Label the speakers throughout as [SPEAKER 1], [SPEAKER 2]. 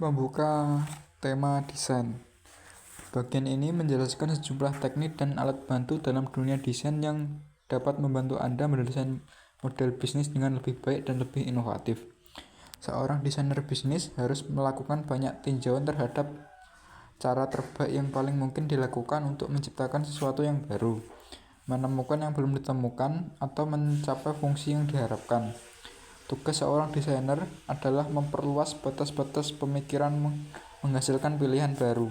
[SPEAKER 1] Membuka tema desain. Bagian ini menjelaskan sejumlah teknik dan alat bantu dalam dunia desain yang dapat membantu Anda mendesain model bisnis dengan lebih baik dan lebih inovatif. Seorang desainer bisnis harus melakukan banyak tinjauan terhadap cara terbaik yang paling mungkin dilakukan untuk menciptakan sesuatu yang baru, menemukan yang belum ditemukan, atau mencapai fungsi yang diharapkan. Tugas seorang desainer adalah memperluas batas-batas pemikiran, menghasilkan pilihan baru,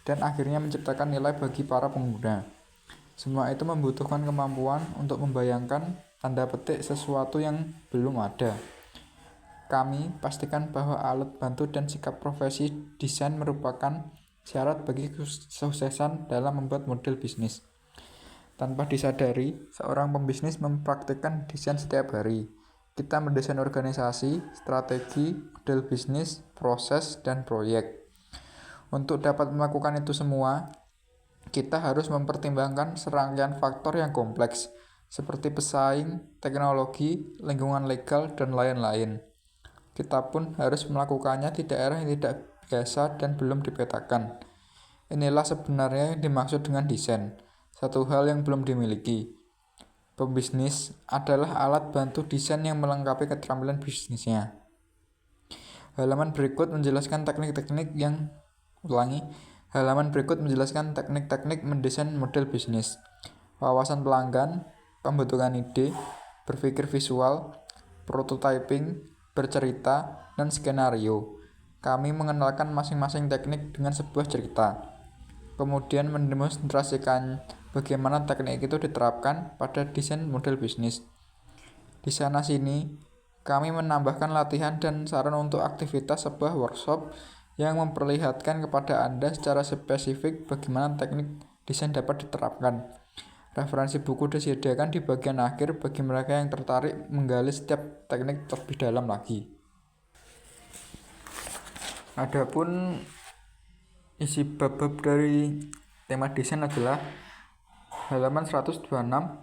[SPEAKER 1] dan akhirnya menciptakan nilai bagi para pengguna. Semua itu membutuhkan kemampuan untuk membayangkan tanda petik sesuatu yang belum ada. Kami pastikan bahwa alat bantu dan sikap profesi desain merupakan syarat bagi kesuksesan dalam membuat model bisnis. Tanpa disadari, seorang pembisnis mempraktikkan desain setiap hari. Kita mendesain organisasi, strategi, model bisnis, proses, dan proyek. Untuk dapat melakukan itu semua, kita harus mempertimbangkan serangkaian faktor yang kompleks, seperti pesaing, teknologi, lingkungan legal, dan lain-lain. Kita pun harus melakukannya di daerah yang tidak biasa dan belum dipetakan. Inilah sebenarnya yang dimaksud dengan desain, satu hal yang belum dimiliki. Pembisnis adalah alat bantu desain yang melengkapi keterampilan bisnisnya. Halaman berikut menjelaskan teknik-teknik mendesain model bisnis. Wawasan pelanggan, pembentukan ide, berpikir visual, prototyping, bercerita, dan skenario. Kami mengenalkan masing-masing teknik dengan sebuah cerita, kemudian mendemonstrasikan bagaimana teknik itu diterapkan pada desain model bisnis. Di sana-sini, kami menambahkan latihan dan saran untuk aktivitas sebuah workshop yang memperlihatkan kepada Anda secara spesifik bagaimana teknik desain dapat diterapkan. Referensi buku disediakan di bagian akhir bagi mereka yang tertarik menggali setiap teknik lebih dalam lagi. Adapun isi bab-bab dari tema desain adalah halaman 126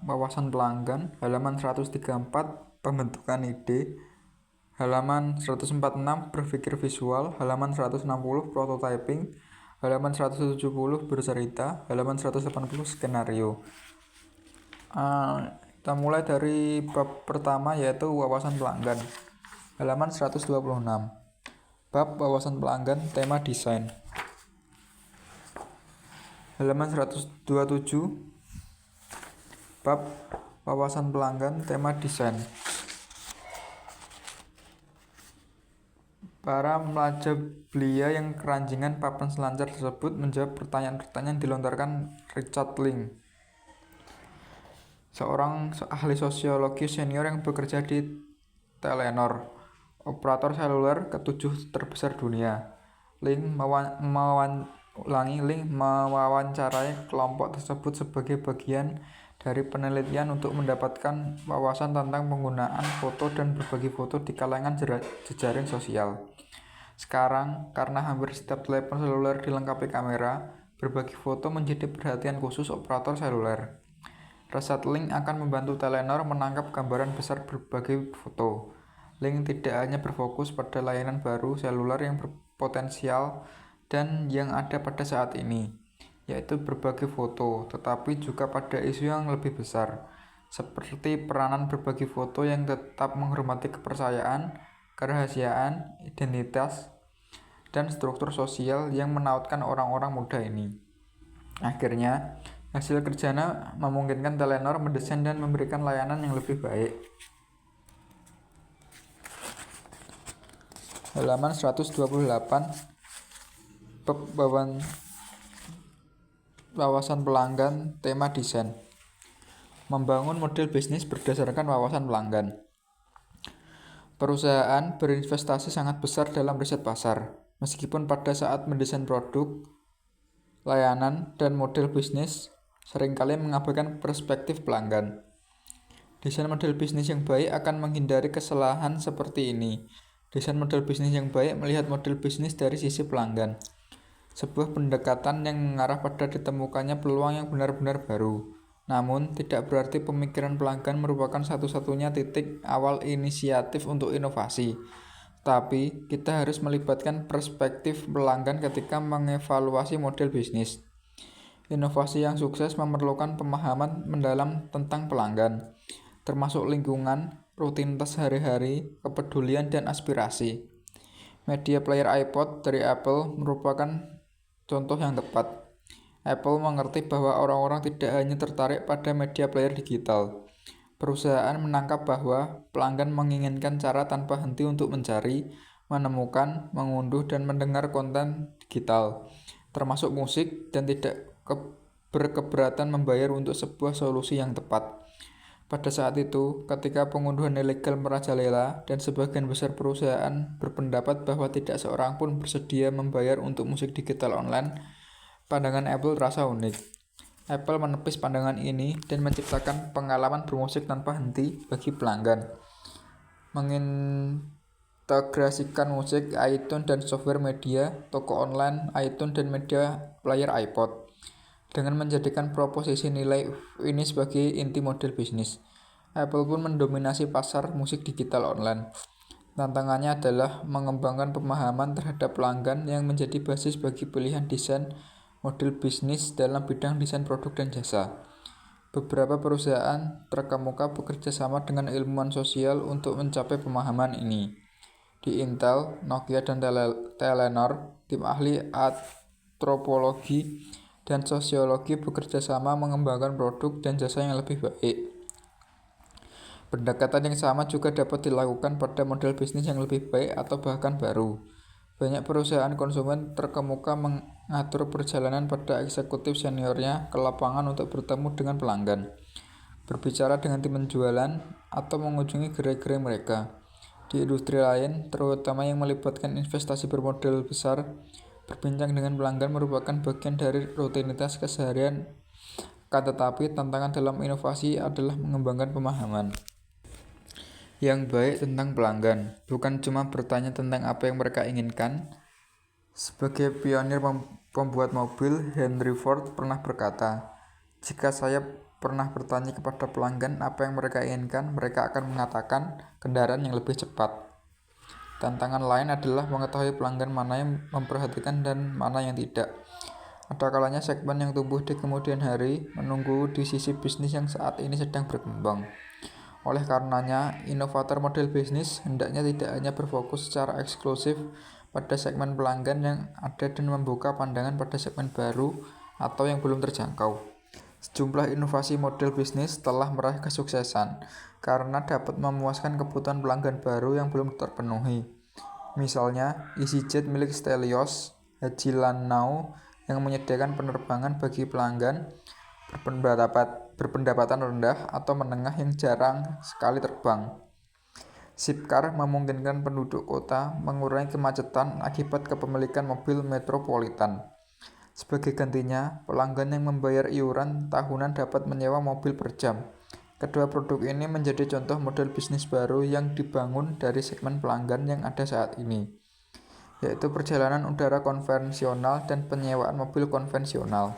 [SPEAKER 1] wawasan pelanggan, halaman 134 pembentukan ide, halaman 146 berpikir visual, halaman 160 prototyping, halaman 170 bercerita, halaman 180 skenario. Kita mulai dari bab pertama, yaitu wawasan pelanggan. Halaman 126. Bab wawasan pelanggan, tema desain. Halaman 127. Bab wawasan pelanggan, tema desain. Para pelajar belia yang keranjingan papan selancar tersebut menjawab pertanyaan-pertanyaan dilontarkan Richard Link, seorang ahli sosiologi senior yang bekerja di Telenor, operator seluler ketujuh terbesar dunia. Link mewawancarai kelompok tersebut sebagai bagian dari penelitian untuk mendapatkan wawasan tentang penggunaan foto dan berbagi foto di kalangan jejaring sosial. Sekarang, karena hampir setiap telepon seluler dilengkapi kamera, berbagi foto menjadi perhatian khusus operator seluler. Richard Link akan membantu Telenor menangkap gambaran besar berbagi foto. Link tidak hanya berfokus pada layanan baru seluler yang berpotensial dan yang ada pada saat ini, yaitu berbagi foto, tetapi juga pada isu yang lebih besar, seperti peranan berbagi foto yang tetap menghormati kepercayaan, kerahasiaan, identitas, dan struktur sosial yang menautkan orang-orang muda ini. Akhirnya, hasil kerjanya memungkinkan Telenor mendesain dan memberikan layanan yang lebih baik. Halaman 128. Bab wawasan pelanggan, tema desain. Membangun model bisnis berdasarkan wawasan pelanggan. Perusahaan berinvestasi sangat besar dalam riset pasar, meskipun pada saat mendesain produk, layanan, dan model bisnis seringkali mengabaikan perspektif pelanggan. Desain model bisnis yang baik akan menghindari kesalahan seperti ini. Desain model bisnis yang baik melihat model bisnis dari sisi pelanggan. Sebuah pendekatan yang mengarah pada ditemukannya peluang yang benar-benar baru. Namun, tidak berarti pemikiran pelanggan merupakan satu-satunya titik awal inisiatif untuk inovasi. Tapi, kita harus melibatkan perspektif pelanggan ketika mengevaluasi model bisnis. Inovasi yang sukses memerlukan pemahaman mendalam tentang pelanggan, termasuk lingkungan, rutinitas sehari-hari, kepedulian, dan aspirasi. Media player iPod dari Apple merupakan contoh yang tepat. Apple mengerti bahwa orang-orang tidak hanya tertarik pada media player digital. Perusahaan menangkap bahwa pelanggan menginginkan cara tanpa henti untuk mencari, menemukan, mengunduh, dan mendengar konten digital, termasuk musik, dan tidak berkeberatan membayar untuk sebuah solusi yang tepat. Pada saat itu, ketika pengunduhan ilegal merajalela dan sebagian besar perusahaan berpendapat bahwa tidak seorang pun bersedia membayar untuk musik digital online, pandangan Apple terasa unik. Apple menepis pandangan ini dan menciptakan pengalaman bermusik tanpa henti bagi pelanggan. Mengintegrasikan musik, iTunes, dan software media, toko online, iTunes, dan media player iPod. Dengan menjadikan proposisi nilai ini sebagai inti model bisnis, Apple pun mendominasi pasar musik digital online. Tantangannya adalah mengembangkan pemahaman terhadap pelanggan yang menjadi basis bagi pilihan desain model bisnis dalam bidang desain produk dan jasa. Beberapa perusahaan terkemuka bekerja sama dengan ilmuwan sosial untuk mencapai pemahaman ini. Di Intel, Nokia, dan Telenor, tim ahli antropologi dan sosiologi bekerja sama mengembangkan produk dan jasa yang lebih baik. Pendekatan yang sama juga dapat dilakukan pada model bisnis yang lebih baik atau bahkan baru. Banyak perusahaan konsumen terkemuka mengatur perjalanan pada eksekutif seniornya ke lapangan untuk bertemu dengan pelanggan, berbicara dengan tim penjualan, atau mengunjungi gerai-gerai mereka. Di industri lain, terutama yang melibatkan investasi bermodal besar, berbincang dengan pelanggan merupakan bagian dari rutinitas keseharian. Akan tetapi, tantangan dalam inovasi adalah mengembangkan pemahaman yang baik tentang pelanggan, bukan cuma bertanya tentang apa yang mereka inginkan. Sebagai pionir pembuat mobil, Henry Ford pernah berkata, "Jika saya pernah bertanya kepada pelanggan apa yang mereka inginkan, mereka akan mengatakan kendaraan yang lebih cepat." Tantangan lain adalah mengetahui pelanggan mana yang memperhatikan dan mana yang tidak. Ada kalanya segmen yang tumbuh di kemudian hari menunggu di sisi bisnis yang saat ini sedang berkembang. Oleh karenanya, inovator model bisnis hendaknya tidak hanya berfokus secara eksklusif pada segmen pelanggan yang ada dan membuka pandangan pada segmen baru atau yang belum terjangkau. Sejumlah inovasi model bisnis telah meraih kesuksesan karena dapat memuaskan kebutuhan pelanggan baru yang belum terpenuhi. Misalnya, EasyJet milik Stelios Haji Lanau yang menyediakan penerbangan bagi pelanggan berpendapatan rendah atau menengah yang jarang sekali terbang. Zipcar memungkinkan penduduk kota mengurangi kemacetan akibat kepemilikan mobil metropolitan. Sebagai gantinya, pelanggan yang membayar iuran tahunan dapat menyewa mobil per jam. Kedua produk ini menjadi contoh model bisnis baru yang dibangun dari segmen pelanggan yang ada saat ini, yaitu perjalanan udara konvensional dan penyewaan mobil konvensional.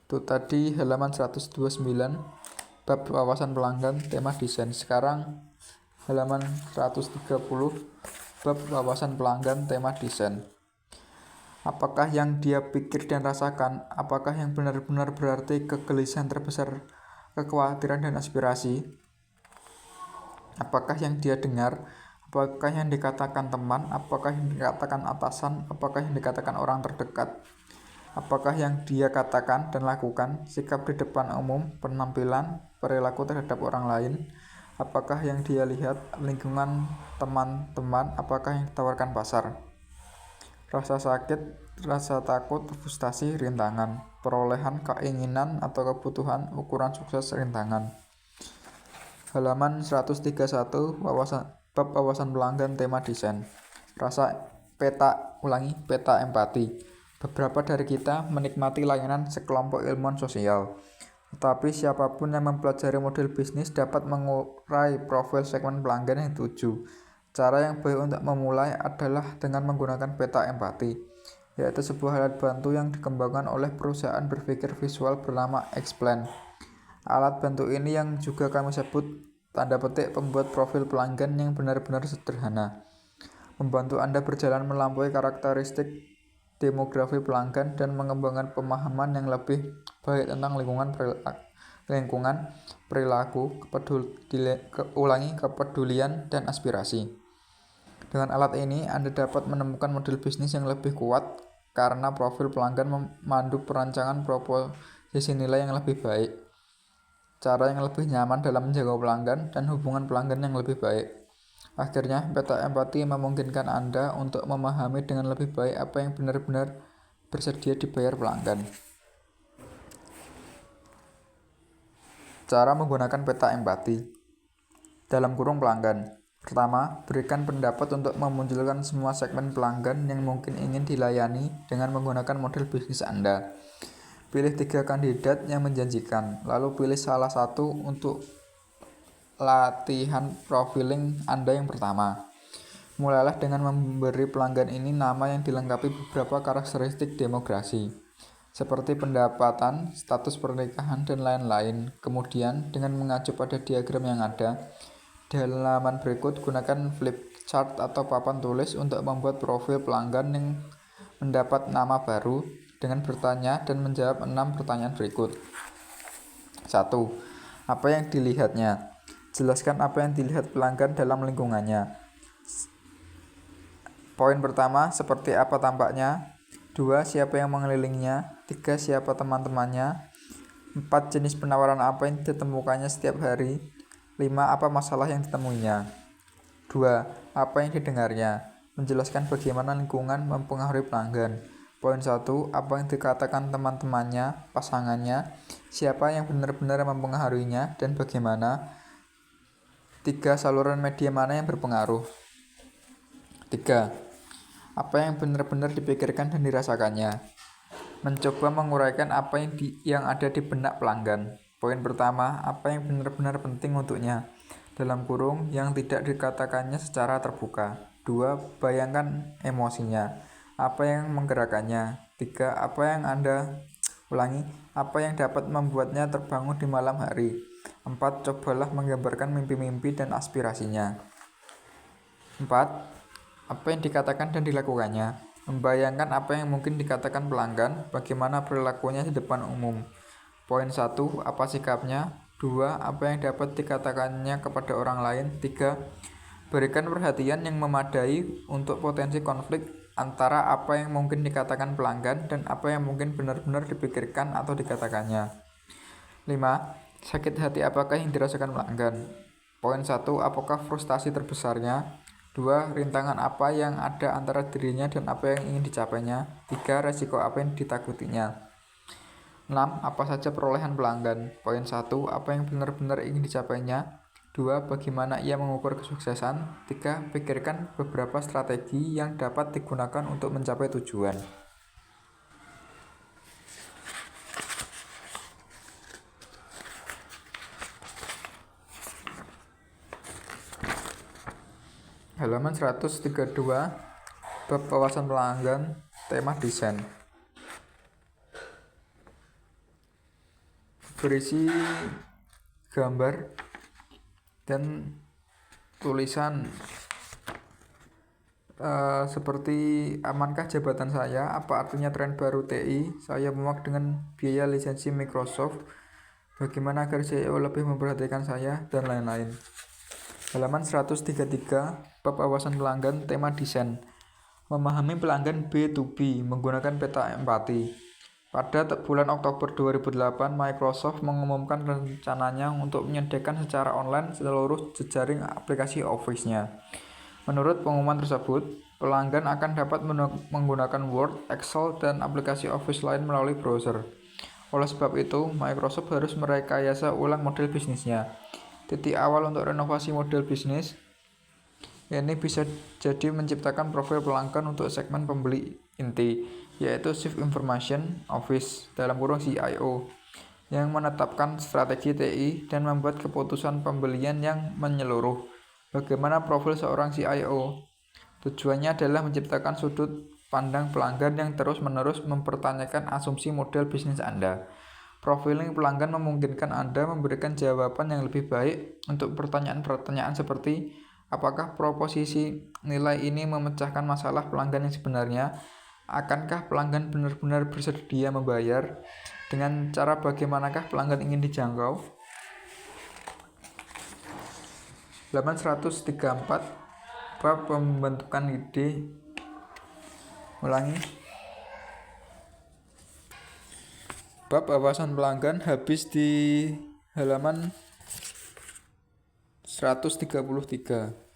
[SPEAKER 1] Itu tadi halaman 129 bab wawasan pelanggan tema desain. Sekarang halaman 130 bab wawasan pelanggan tema desain. Apakah yang dia pikir dan rasakan? Apakah yang benar-benar berarti kegelisahan terbesar, kekhawatiran dan aspirasi? Apakah yang dia dengar? Apakah yang dikatakan teman? Apakah yang dikatakan atasan? Apakah yang dikatakan orang terdekat? Apakah yang dia katakan dan lakukan, sikap di depan umum, penampilan, perilaku terhadap orang lain? Apakah yang dia lihat, lingkungan, teman-teman? Apakah yang ditawarkan pasar? Rasa sakit, rasa takut, frustasi, rintangan, perolehan, keinginan, atau kebutuhan, ukuran sukses, rintangan. Halaman 131 bab wawasan pelanggan tema desain. Peta empati. Beberapa dari kita menikmati layanan sekelompok ilmuwan sosial, tetapi siapapun yang mempelajari model bisnis dapat mengurai profil segmen pelanggan yang dituju. Cara yang baik untuk memulai adalah dengan menggunakan peta empati, yaitu sebuah alat bantu yang dikembangkan oleh perusahaan berpikir visual bernama Xplan. Alat bantu ini yang juga kami sebut tanda petik pembuat profil pelanggan yang benar-benar sederhana, membantu Anda berjalan melampaui karakteristik demografi pelanggan dan mengembangkan pemahaman yang lebih baik tentang lingkungan, perilaku, kepedulian, dan aspirasi. Dengan alat ini, Anda dapat menemukan model bisnis yang lebih kuat karena profil pelanggan memandu perancangan proposisi nilai yang lebih baik, cara yang lebih nyaman dalam menjaga pelanggan, dan hubungan pelanggan yang lebih baik. Akhirnya, peta empati memungkinkan Anda untuk memahami dengan lebih baik apa yang benar-benar bersedia dibayar pelanggan. Cara menggunakan peta empati dalam kurung pelanggan. Pertama, berikan pendapat untuk memunculkan semua segmen pelanggan yang mungkin ingin dilayani dengan menggunakan model bisnis Anda. Pilih 3 kandidat yang menjanjikan, lalu pilih salah satu untuk latihan profiling Anda yang pertama. Mulailah dengan memberi pelanggan ini nama yang dilengkapi beberapa karakteristik demografi, seperti pendapatan, status pernikahan, dan lain-lain. Kemudian, dengan mengacu pada diagram yang ada, di halaman berikut gunakan flip chart atau papan tulis untuk membuat profil pelanggan yang mendapat nama baru dengan bertanya dan menjawab 6 pertanyaan berikut. 1. Apa yang dilihatnya? Jelaskan apa yang dilihat pelanggan dalam lingkungannya. Poin pertama, seperti apa tampaknya. 2. Siapa yang mengelilinginya. 3. Siapa teman-temannya. 4. Jenis penawaran apa yang ditemukannya setiap hari. 5. Apa masalah yang ditemuinya. 2. Apa yang didengarnya. Menjelaskan bagaimana lingkungan mempengaruhi pelanggan. Poin 1. Apa yang dikatakan teman-temannya, pasangannya, siapa yang benar-benar mempengaruhinya, dan bagaimana. 3. Saluran media mana yang berpengaruh. 3. Apa yang benar-benar dipikirkan dan dirasakannya. Mencoba menguraikan apa yang ada di benak pelanggan. Poin pertama, apa yang benar-benar penting untuknya. Dalam kurung, yang tidak dikatakannya secara terbuka. 2. Bayangkan emosinya. Apa yang menggerakkannya. 3. Apa yang dapat membuatnya terbangun di malam hari. 4. Cobalah menggambarkan mimpi-mimpi dan aspirasinya. 4. Apa yang dikatakan dan dilakukannya. Membayangkan apa yang mungkin dikatakan pelanggan, bagaimana perilakunya di depan umum. Poin 1. Apa sikapnya. 2. Apa yang dapat dikatakannya kepada orang lain. 3. Berikan perhatian yang memadai untuk potensi konflik antara apa yang mungkin dikatakan pelanggan dan apa yang mungkin benar-benar dipikirkan atau dikatakannya. 5. Sakit hati apakah yang dirasakan pelanggan. Poin 1. Apakah frustasi terbesarnya. 2. Rintangan apa yang ada antara dirinya dan apa yang ingin dicapainya. 3. Resiko apa yang ditakutinya. 6. Apa saja perolehan pelanggan. Poin 1. Apa yang benar-benar ingin dicapainya. 2. Bagaimana ia mengukur kesuksesan. 3. Pikirkan beberapa strategi yang dapat digunakan untuk mencapai tujuan. Halaman 132, bab wawasan pelanggan, tema desain. Berisi gambar dan tulisan seperti amankah jabatan saya, apa artinya tren baru TI, saya memuak dengan biaya lisensi Microsoft, bagaimana agar CEO lebih memperhatikan saya, dan lain-lain. Halaman 133, bab wawasan pelanggan, tema desain. Memahami pelanggan B2B menggunakan peta empati. Pada bulan Oktober 2008, Microsoft mengumumkan rencananya untuk menyediakan secara online seluruh jejaring aplikasi Office-nya. Menurut pengumuman tersebut, pelanggan akan dapat menggunakan Word, Excel, dan aplikasi Office lain melalui browser. Oleh sebab itu, Microsoft harus merekayasa ulang model bisnisnya. Titik awal untuk renovasi model bisnis ini bisa jadi menciptakan profil pelanggan untuk segmen pembeli inti, yaitu Chief Information Office (CIO), yang menetapkan strategi TI dan membuat keputusan pembelian yang menyeluruh. Bagaimana profil seorang CIO? Tujuannya adalah menciptakan sudut pandang pelanggan yang terus-menerus mempertanyakan asumsi model bisnis Anda. Profiling pelanggan memungkinkan Anda memberikan jawaban yang lebih baik untuk pertanyaan-pertanyaan seperti apakah proposisi nilai ini memecahkan masalah pelanggan yang sebenarnya? Akankah pelanggan benar-benar bersedia membayar? Dengan cara bagaimanakah pelanggan ingin dijangkau? Halaman 134, bab pembentukan ide. Ulangi. Bab wawasan pelanggan habis di halaman 133.